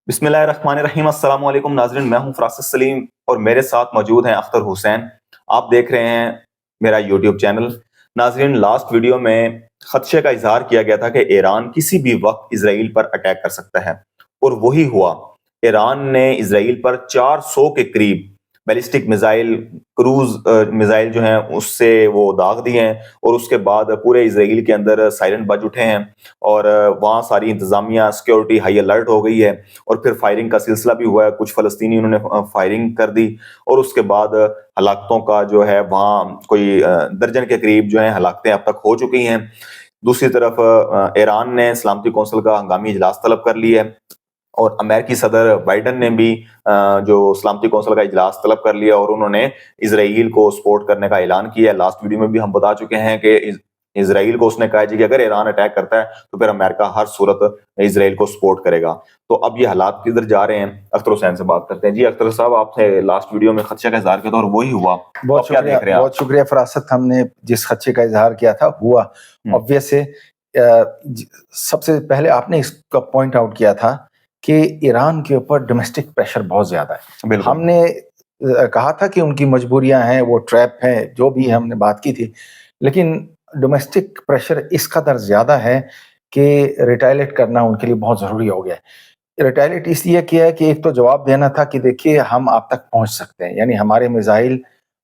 بسم اللہ الرحمن الرحیم۔ السلام علیکم ناظرین، میں ہوں فراست سلیم اور میرے ساتھ موجود ہیں اختر حسین۔ آپ دیکھ رہے ہیں میرا یوٹیوب چینل۔ ناظرین، لاسٹ ویڈیو میں خدشے کا اظہار کیا گیا تھا کہ ایران کسی بھی وقت اسرائیل پر اٹیک کر سکتا ہے، اور وہی ہوا۔ ایران نے اسرائیل پر 400 کے قریب بیلسٹک میزائل، کروز میزائل جو ہیں اس سے وہ داغ دیے ہیں، اور اس کے بعد پورے اسرائیل کے اندر سائرن بج اٹھے ہیں، اور وہاں ساری انتظامیہ سیکیورٹی ہائی الرٹ ہو گئی ہے، اور پھر فائرنگ کا سلسلہ بھی ہوا ہے۔ کچھ فلسطینی انہوں نے فائرنگ کر دی، اور اس کے بعد ہلاکتوں کا جو ہے وہاں کوئی درجن کے قریب جو ہیں ہلاکتیں اب تک ہو چکی ہیں۔ دوسری طرف ایران نے سلامتی کونسل کا ہنگامی اجلاس طلب کر لیا ہے، اور امریکی صدر بائیڈن نے بھی جو سلامتی کونسل کا اجلاس طلب کر لیا، اور انہوں نے اسرائیل کو سپورٹ کرنے کا اعلان کیا ہے۔ لاسٹ ویڈیو میں بھی ہم بتا چکے ہیں کہ اسرائیل کو اس نے کہا جی کہ اگر ایران اٹیک کرتا ہے تو پھر امریکہ ہر صورت اسرائیل کو سپورٹ کرے گا۔ تو اب یہ حالات کدھر جا رہے ہیں، اختر حسین سے بات کرتے ہیں۔ جی اختر صاحب، آپ سے لاسٹ ویڈیو میں خدشے کا اظہار کیا تھا اور وہی ہوا۔ بہت شکریہ، بہت شکریہ فراست۔ ہم نے جس خدشے کا اظہار کیا تھا ہوا obvious ہے۔ سب سے پہلے آپ نے اس کا پوائنٹ آؤٹ کیا تھا کہ ایران کے اوپر ڈومیسٹک پریشر بہت زیادہ ہے۔ ہم نے کہا تھا کہ ان کی مجبوریاں ہیں، وہ ٹریپ ہیں، جو بھی ہم نے بات کی تھی، لیکن ڈومیسٹک پریشر اس قدر زیادہ ہے کہ ریٹائلیٹ کرنا ان کے لیے بہت ضروری ہو گیا ہے۔ ریٹائلیٹ اس لیے کیا ہے کہ ایک تو جواب دینا تھا کہ دیکھیے ہم آپ تک پہنچ سکتے ہیں، یعنی ہمارے میزائل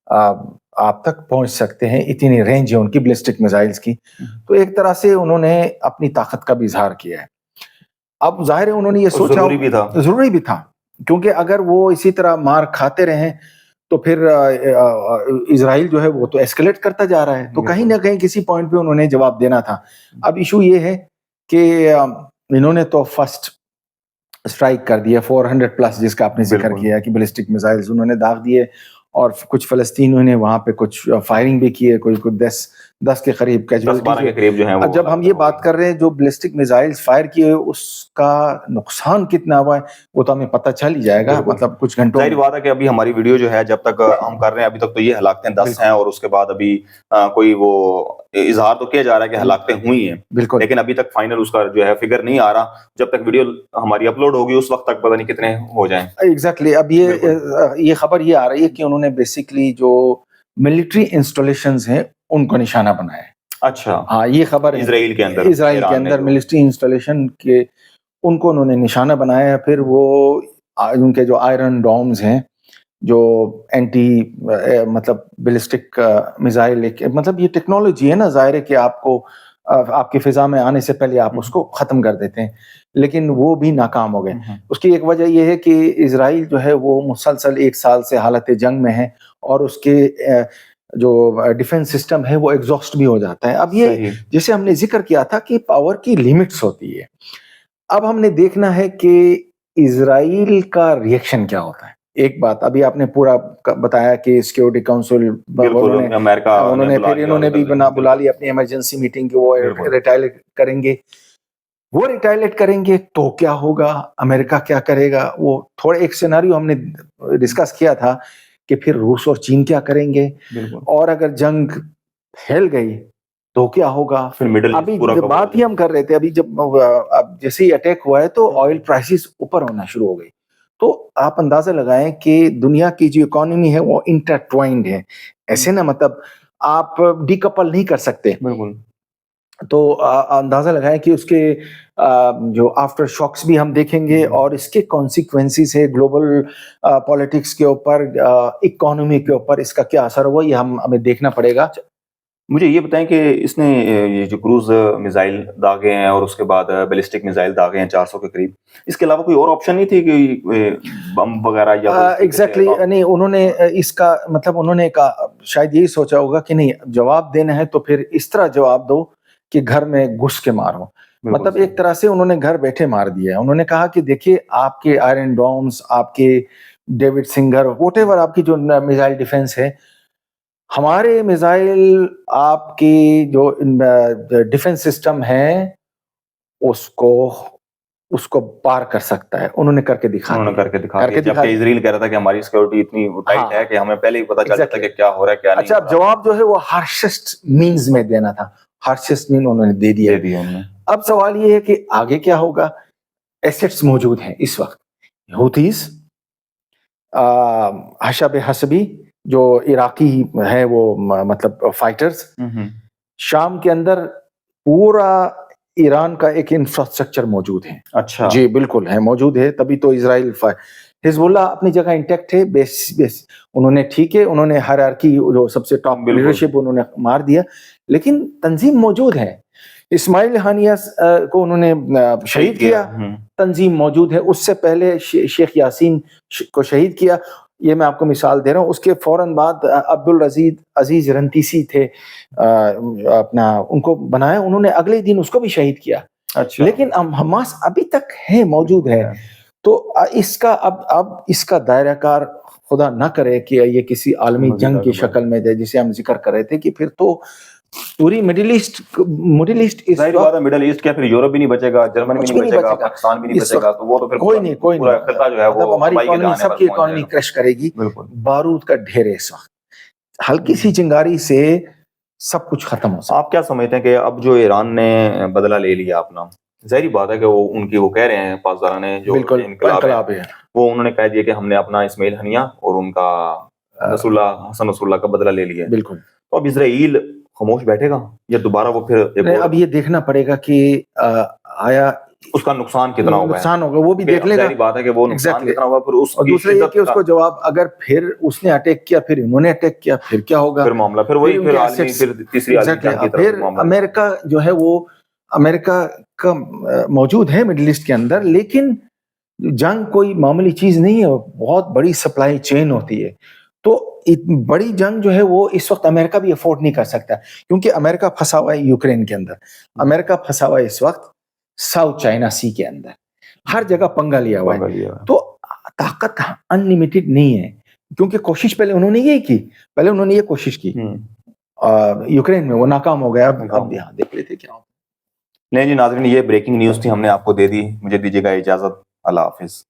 آپ تک پہنچ سکتے ہیں، اتنی رینج ہے ان کی بیلسٹک میزائلز کی۔ تو ایک طرح سے انہوں نے اپنی طاقت کا بھی اظہار کیا ہے۔ اب ظاہر ہے انہوں نے یہ سوچا، ضروری بھی تھا، کیونکہ اگر وہ اسی طرح مار کھاتے رہیں تو پھر اسرائیل جو ہے وہ تو ایسکلیٹ کرتا جا رہا ہے، تو کہیں نہ کہیں کسی پوائنٹ پہ انہوں نے جواب دینا تھا۔ اب ایشو یہ ہے کہ انہوں نے تو فرسٹ اسٹرائک کر دیا 400 پلس، جس کا آپ نے ذکر کیا کہ بیلسٹک میزائلز انہوں نے داغ دیے، اور کچھ فلسطینیوں نے وہاں پہ کچھ فائرنگ بھی کی ہے، کوئی 10 کے قریب کیجوالٹیز جو ہیں۔ جب ہم یہ بات کر رہے ہیں جو بیلسٹک میزائلز فائر کیے اس کا نقصان کتنا ہوا ہے وہ تو ہمیں پتہ چل ہی جائے گا، مطلب کچھ گھنٹوں۔ ظاہر بات ہے کہ ابھی ہماری ویڈیو جو ہے جب تک ہم کر رہے ہیں ابھی تک تو یہ ہلاکتیں 10 ہیں، اور اس کے بعد ابھی کوئی وہ اظہار تو کیا جا رہا ہے کہ ہلاکتیں ہوئی ہیں، لیکن ابھی تک فائنل اس کا جو ہے فگر نہیں آ رہا۔ جب تک ویڈیو ہماری اپلوڈ ہوگی اس وقت تک پتہ نہیں کتنے ہو جائیں۔ ایگزیکٹلی، اب یہ خبر یہ آ رہی ہے کہ انہوں نے بیسیکلی جو ملٹری انسٹالیشنز ہیں ان کو نشانہ بنایا ہے۔ اچھا، ہاں، یہ خبر ہے اسرائیل کے اندر ملٹری انسٹالیشن کے ان کو انہوں نے نشانہ بنایا ہے۔ پھر وہ ان کے جو آئرن ڈومز ہیں، جو اینٹی مطلب بیلسٹک میزائل، مطلب یہ ٹیکنالوجی ہے نا، ظاہر ہے کہ آپ کو آپ کی فضا میں آنے سے پہلے آپ اس کو ختم کر دیتے ہیں، لیکن وہ بھی ناکام ہو گئے۔ اس کی ایک وجہ یہ ہے کہ اسرائیل جو ہے وہ مسلسل 1 سال سے حالت جنگ میں ہے، اور اس کے جو ڈیفنس سسٹم ہے وہ ایگزاسٹ بھی ہو جاتا ہے۔ اب یہ جیسے ہم نے ذکر کیا تھا کہ پاور کی لیمٹس ہوتی ہے، اب ہم نے دیکھنا ہے کہ اسرائیل کا ریئیکشن کیا ہوتا ہے۔ ایک بات ابھی آپ نے پورا بتایا کہ سیکیورٹی کونسل انہوں نے بھی بلا لی اپنی ایمرجنسی میٹنگ کہ وہ ریٹائلیٹ کریں گے۔ وہ ریٹائلیٹ کریں گے تو کیا ہوگا، امریکہ کیا کرے گا، وہ تھوڑا ایک سیناریو ہم نے ڈسکس کیا تھا کہ پھر روس اور چین کیا کریں گے، اور اگر جنگ پھیل گئی تو کیا ہوگا۔ ابھی بات ہی ہم کر رہے تھے، ابھی اب جیسے ہی اٹیک ہوا ہے تو آئل پرائسز اوپر ہونا شروع ہو گئی، تو آپ اندازہ لگائیں کہ دنیا کی جو اکانومی ہے وہ انٹرٹوائنڈ ہے، ایسے نا، مطلب آپ ڈی کپل نہیں کر سکتے۔ تو اندازہ لگائیں کہ اس کے جو آفٹر شاکس بھی ہم دیکھیں گے، اور اس کے کانسیکوینسز ہے گلوبل پولیٹکس کے اوپر، اکانومی کے اوپر اس کا کیا اثر ہوگا، یہ ہمیں دیکھنا پڑے گا۔ مجھے یہ بتائیں کہ اس نے یہ جو کروز میزائل داغے ہیں اور اس کے بعد بیلسٹک میزائل داغے ہیں 400 کے قریب، اس کے علاوہ کوئی اور آپشن نہیں تھی کہ بم وغیرہ یا ایگزیکٹلی نہیں، انہوں نے اس کا مطلب انہوں نے شاید یہی سوچا ہوگا کہ نہیں، جواب دینا ہے تو پھر اس طرح جواب دو کہ گھر میں گھس کے مارو، مطلب ایک طرح سے انہوں نے گھر بیٹھے مار دیا ہے۔ انہوں نے کہا کہ دیکھیے آپ کے آئرن ڈومز، آپ کے ڈیوڈ سنگر، واٹ ایور آپ کی جو میزائل ڈیفنس ہے، ہمارے میزائل آپ کی جو ڈیفنس سسٹم ہے اس کو پار کر سکتا ہے۔ انہوں نے کر کے دکھا دیا، جبکہ اسرائیل کہہ رہا تھا کہ ہماری سیکیورٹی اتنی ٹائٹ ہے کہ ہمیں پہلے ہی پتہ چل جاتا ہے کہ کیا ہو رہا ہے کیا نہیں۔ اچھا، جواب جو ہے وہ ہارشسٹ مینز میں دینا تھا، ہارشسٹ مین انہوں نے دے دیا۔ اب سوال یہ ہے کہ آگے کیا ہوگا۔ ایسٹس موجود ہیں اس وقت، ہوتیز، حشب حسبی جو عراقی ہے وہ مطلب فائٹرز، شام کے اندر پورا ایران کا ایک انفراسٹرکچر موجود ہے. اچھا جی بالکل ہے، موجود ہے، تبھی تو اسرائیل حزب اللہ اپنی جگہ انٹیکٹ ہے. بیس انہوں نے ٹھیک ہے، انہوں نے ہائرارکی جو سب سے ٹاپ لیڈرشپ انہوں نے مار دیا، لیکن تنظیم موجود ہے. اسماعیل ہانیہ کو انہوں نے شہید کیا، تنظیم موجود ہے. اس سے پہلے شیخ یاسین کو شہید کیا. یہ میں آپ کو مثال دے رہا ہوں. اس کے فوراً بعد عزیز رنتیسی تھے، اپنا ان کو بنایا، انہوں نے اگلے دن اس کو بھی شہید کیا. اچھا لیکن حماس ابھی تک ہے، موجود ہے. تو اس کا اب اس کا دائرہ کار خدا نہ کرے کہ یہ کسی عالمی جنگ کی شکل میں دے، جسے ہم ذکر کر رہے تھے، کہ پھر تو پوری مڈل ایسٹ ظاہر بات ہے، مڈل ایسٹ کیا پھر یورپ بھی نہیں بچے گا، جرمن بھی نہیں بچے گا، پاکستان بھی نہیں بچے گا، تو وہ تو پھر کوئی نہیں پورا خطہ جو ہے وہ ہماری اکانومی، سب کی اکانومی کرش کرے گی. بارود کا ڈھیر ہے اس وقت، ہلکی سی چنگاری سے سب کچھ ختم ہو سکتا. آپ کیا سمجھتے ہیں کہ اب جو ایران نے بدلہ لے لیا اپنا، ظاہری بات ہے کہ وہ ان کی وہ کہہ رہے ہیں پاسداران نے جو انقلاب ہے، وہ انہوں نے کہہ دیا کہ ہم نے اپنا اسماعیل ہنیہ اور ان کا حسن نصر اللہ کا بدلہ لے لیا. بالکل. تو اب اسرائیل خاموش بیٹھے گا یا دوبارہ وہ پھر اب یہ دیکھنا پڑے گا کہ آیا اس کا نقصان کتنا ہوگا، نقصان ہوگا، وہ بھی دیکھ لے گا. ظاہری بات ہے کہ وہ نقصان کتنا ہوگا. پھر اس اور دوسرا یہ کہ اس کو جواب، اگر پھر اس نے اٹیک کیا، پھر انہوں نے اٹیک کیا، پھر کیا ہوگا، پھر معاملہ پھر وہی پھر عالمی، پھر تیسری عالمی جنگ کی طرف پھر امریکہ جو ہے وہ امریکہ کا موجود ہے مڈل ایسٹ کے اندر. لیکن جنگ کوئی معمولی چیز نہیں ہے، بہت بڑی سپلائی چین ہوتی ہے. تو بڑی جنگ جو ہے وہ اس وقت امریکہ بھی افورڈ نہیں کر سکتا، کیونکہ امریکہ پھنسا ہوا ہے یوکرین کے اندر، امریکہ پھنسا ہوا ہے اس وقت ساؤتھ چائنا سی کے اندر، ہر جگہ پنگا لیا ہوا ہے. تو طاقت ان لمیٹڈ نہیں ہے، کیونکہ کوشش پہلے انہوں نے یہ کی، پہلے انہوں نے یہ کوشش کی یوکرین میں، وہ ناکام ہو گیا. اب یہاں دیکھ لیتے کیا. نہیں جی ناظرین، یہ بریکنگ نیوز تھی، ہم نے آپ کو دے دی. مجھے دیجیے گا اجازت. اللہ حافظ.